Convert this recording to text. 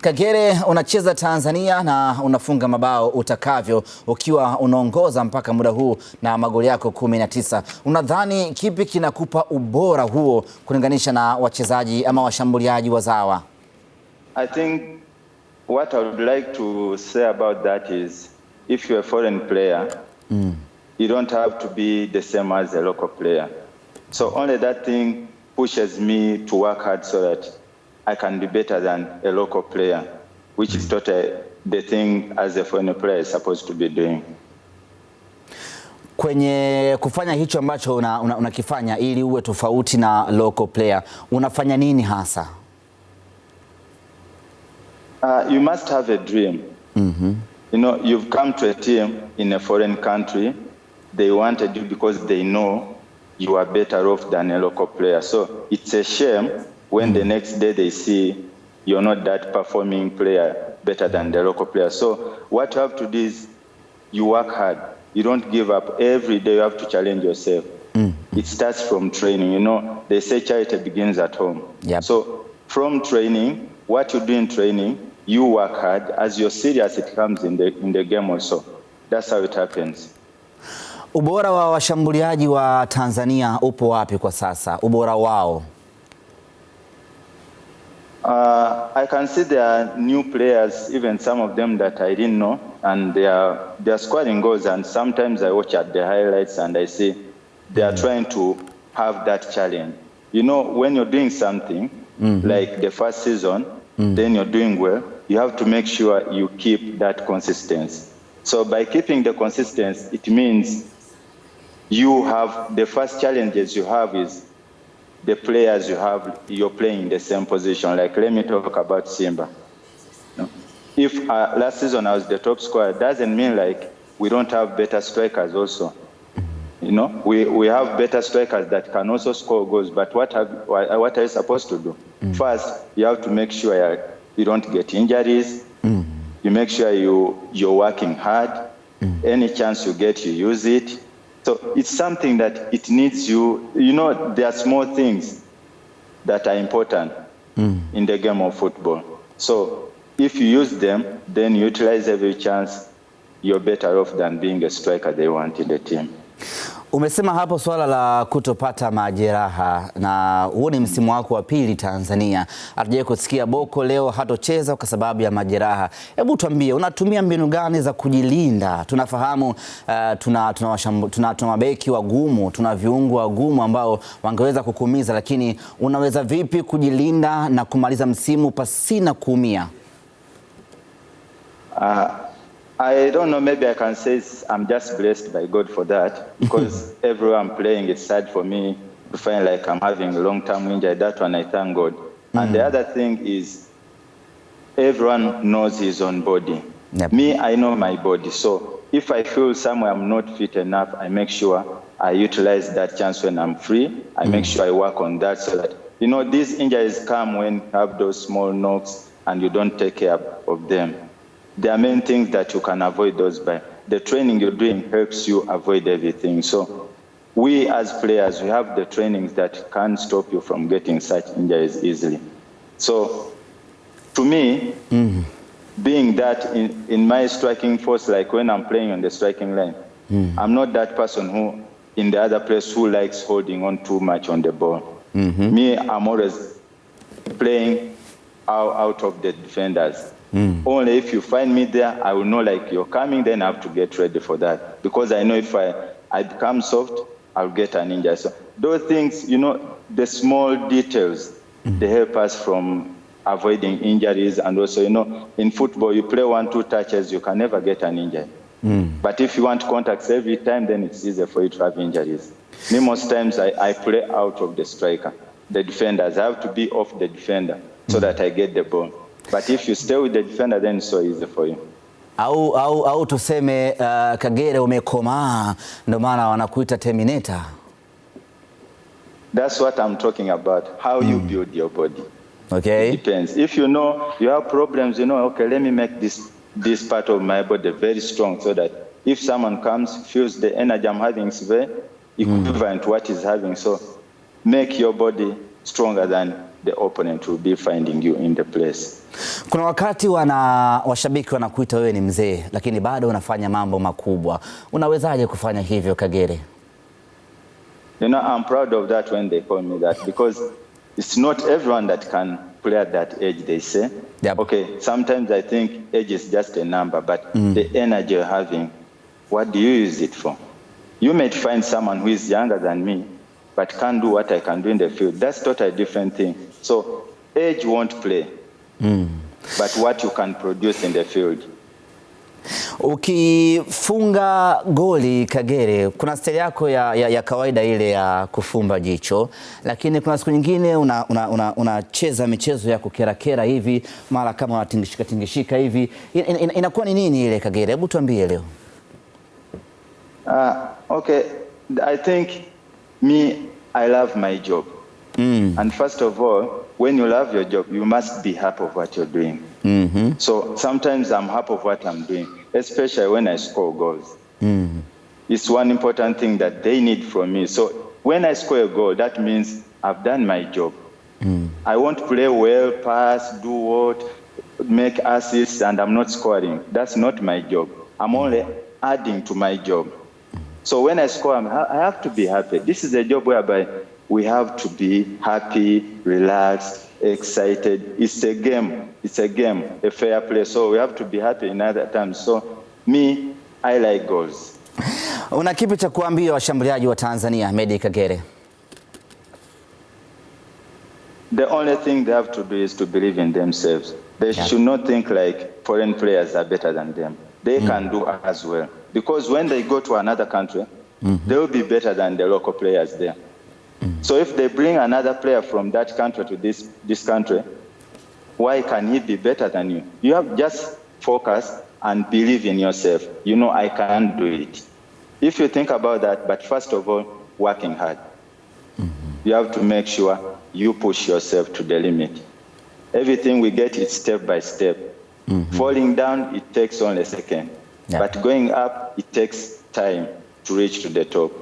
Kagere, unacheza Tanzania na unafunga mabao utakavyo ukiwa unaongoza mpaka muda huu na magoli yako 19. Unadhani kipi kinakupa ubora huo kulinganisha na wachezaji ama washambuliaji wazawa? I think what I would like to say about that is if you're a foreign player, you don't have to be the same as a local player. So only that thing pushes me to work hard so that I can be better than a local player, which is totally the thing as a foreign player is supposed to be doing. Kwenye kufanya hicho ambacho unakifanya ili uwe tofauti na local player, unafanya nini hasa? You must have a dream. You know, you've come to a team in a foreign country. They wanted you because they know you are better off than a local player. So it's a shame when the next day they see you're not that performing player better than the local player. So what you have to do is you work hard. You don't give up. Every day you have to challenge yourself. It starts from training. You know, they say charity begins at home. Yep. So from training, what you do in training, you work hard. As you're serious, it comes in the game also. That's how it happens. Ubora wa washambuliaji wa Tanzania upo wapi kwa sasa? Ubora wao? I can see there are new players, even some of them that I didn't know, and they are scoring goals. And sometimes I watch at the highlights and I see they are trying to have that challenge. You know, when you're doing something like the first season, then you're doing well, you have to make sure you keep that consistency. So by keeping the consistency, it means you have the first challenges you have is the players you have, you're playing in the same position. Like, let me talk about Simba. If last season I was the top scorer, doesn't mean like we don't have better strikers also. You know, we have better strikers that can also score goals, but what are you supposed to do? First, you have to make sure you don't get injuries. You make sure you're working hard. Any chance you get, you use it. So it's something that it needs you. You know, there are small things that are important in the game of football. So if you use them, then you utilize every chance, you're better off than being a striker they want in the team. Umesema hapo swala la kutopata majeraha, na huu ni msimu wako wa pili Tanzania. Hatujawahi kusikia Bocco leo hatocheza kwa sababu ya majeraha. Hebu tuambie, unatumia mbinu gani za kujilinda? Tunafahamu tuna mabeki wagumu, tuna viungo wagumu ambao wangeweza kukuumiza, lakini unaweza vipi kujilinda na kumaliza msimu pasina kuumia? I don't know, maybe I can say I'm just blessed by God for that, because everywhere I'm playing, it's sad for me to find like I'm having a long-term injury. That one I thank God. And the other thing is everyone knows his own body. Yep. Me, I know my body. So if I feel somewhere I'm not fit enough, I make sure I utilize that chance when I'm free. I make sure I work on that so that, you know, these injuries come when you have those small knocks and you don't take care of them. There are many things that you can avoid those by. The training you're doing helps you avoid everything. So we as players, we have the trainings that can stop you from getting such injuries easily. So to me, being that in my striking force, like when I'm playing on the striking line, I'm not that person who in the other place who likes holding on too much on the ball. Me, I'm always playing out of the defenders. Only if you find me there, I will know like you're coming, then I have to get ready for that. Because I know if I become soft, I'll get an injury. So those things, you know, the small details, they help us from avoiding injuries. And also, you know, in football, you play 1-2 touches, you can never get an injury. But if you want contacts every time, then it's easier for you to have injuries. Me, most times I play out of the striker, the defenders. I have to be off the defender so that I get the ball. But if you stay with the defender, then it's so easy for you. Au tuseme Kagere umekomaa ndio maana wanakuita Terminator. That's what I'm talking about. How you build your body. Okay. It depends. If you know you have problems, you know, okay, let me make this part of my body very strong so that if someone comes, feels the energy I'm having is very equivalent to what he's having. So make your body stronger than the opponent will be finding you in the place. Kuna wakati washabiki wanakuita wewe ni mzee, lakini bado unafanya mambo makubwa. Unawezaje kufanya hivyo, Kagere? You know, I'm proud of that when they call me that, because it's not everyone that can play at that age, they say. Yep. Okay, sometimes I think age is just a number, but the energy you're having, what do you use it for? You may find someone who is younger than me, but can't do what I can do in the field. That's totally different thing. So age won't play, but what you can produce in the field. Ukifunga goli, Kagere, kuna style yako ya kawaida ile ya kufumba jicho, lakini kuna siku nyingine unacheza michezo ya kukerakera hivi, mara kama unatingishika hivi. Inakuwa ni nini ile, Kagere? Hebu tuambie leo. Okay, I think I love my job. And first of all, when you love your job, you must be happy of what you're doing. So sometimes I'm happy of what I'm doing, especially when I score goals. It's one important thing that they need from me. So when I score a goal, that means I've done my job. I won't play well, pass, do what, make assists, and I'm not scoring. That's not my job. I'm only adding to my job. So when I score, I have to be happy. This is a job whereby we have to be happy, relaxed, excited. It's a game. It's a game, a fair play. So we have to be happy in other times. So I like goals. Una kipi cha kuambia washambuliaji wa Tanzania, Meddie Kagere? The only thing they have to do is to believe in themselves. They should not think like foreign players are better than them. They can do as well. Because when they go to another country, they will be better than the local players there. So if they bring another player from that country to this country, why can he be better than you? You have just focus and believe in yourself. You know, I can do it. If you think about that, but first of all, working hard. You have to make sure you push yourself to the limit. Everything we get is step by step. Falling down, it takes only a second. But going up, it takes time to reach to the top.